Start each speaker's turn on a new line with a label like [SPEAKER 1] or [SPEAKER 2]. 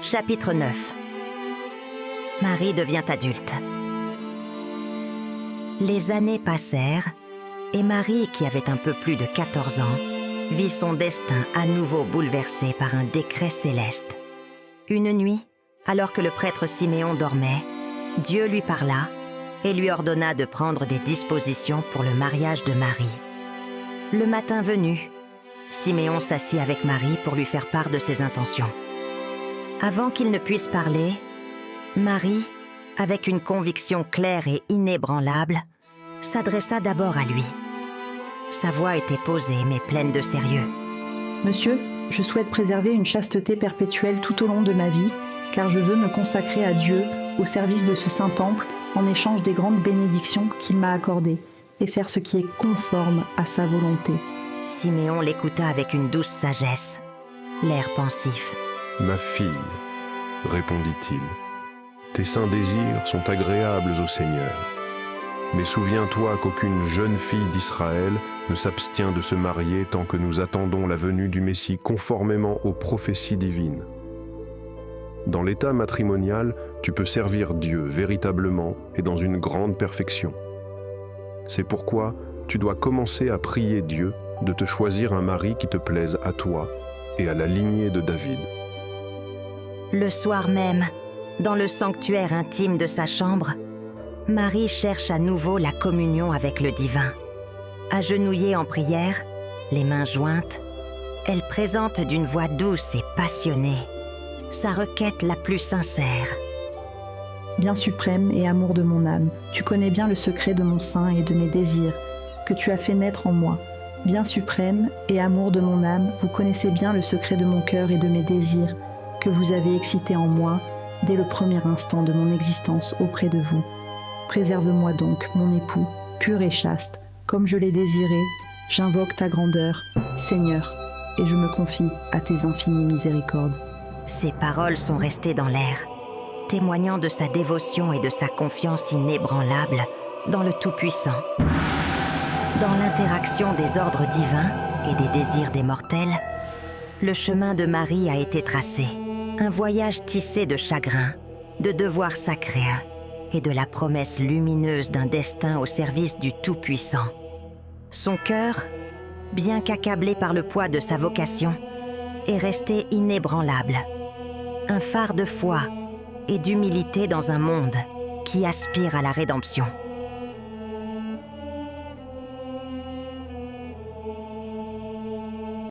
[SPEAKER 1] Chapitre 9. Marie devient adulte. Les années passèrent et Marie, qui avait un peu plus de 14 ans, vit son destin à nouveau bouleversé par un décret céleste. Une nuit, alors que le prêtre Siméon dormait, Dieu lui parla et lui ordonna de prendre des dispositions pour le mariage de Marie. Le matin venu, Siméon s'assit avec Marie pour lui faire part de ses intentions. Avant qu'il ne puisse parler, Marie, avec une conviction claire et inébranlable, s'adressa d'abord à lui. Sa voix était posée mais pleine de sérieux.
[SPEAKER 2] « Monsieur, je souhaite préserver une chasteté perpétuelle tout au long de ma vie, car je veux me consacrer à Dieu au service de ce saint temple en échange des grandes bénédictions qu'il m'a accordées et faire ce qui est conforme à sa volonté. »
[SPEAKER 1] Siméon l'écouta avec une douce sagesse, l'air pensif.
[SPEAKER 3] « Ma fille, répondit-il, tes saints désirs sont agréables au Seigneur. Mais souviens-toi qu'aucune jeune fille d'Israël ne s'abstient de se marier tant que nous attendons la venue du Messie conformément aux prophéties divines. Dans l'état matrimonial, tu peux servir Dieu véritablement et dans une grande perfection. C'est pourquoi tu dois commencer à prier Dieu de te choisir un mari qui te plaise à toi et à la lignée de David. »
[SPEAKER 1] Le soir même, dans le sanctuaire intime de sa chambre, Marie cherche à nouveau la communion avec le divin. Agenouillée en prière, les mains jointes, elle présente d'une voix douce et passionnée sa requête la plus sincère.
[SPEAKER 2] « Bien suprême et amour de mon âme, tu connais bien le secret de mon sein et de mes désirs, que tu as fait naître en moi. Bien suprême et amour de mon âme, vous connaissez bien le secret de mon cœur et de mes désirs, que vous avez excité en moi dès le premier instant de mon existence auprès de vous. Préserve-moi donc, mon époux, pur et chaste, comme je l'ai désiré, j'invoque ta grandeur, Seigneur, et je me confie à tes infinies miséricordes. »
[SPEAKER 1] Ces paroles sont restées dans l'air, témoignant de sa dévotion et de sa confiance inébranlable dans le Tout-Puissant. Dans l'interaction des ordres divins et des désirs des mortels, le chemin de Marie a été tracé, un voyage tissé de chagrin, de devoirs sacrés et de la promesse lumineuse d'un destin au service du Tout-Puissant. Son cœur, bien qu'accablé par le poids de sa vocation, est resté inébranlable. Un phare de foi et d'humilité dans un monde qui aspire à la rédemption.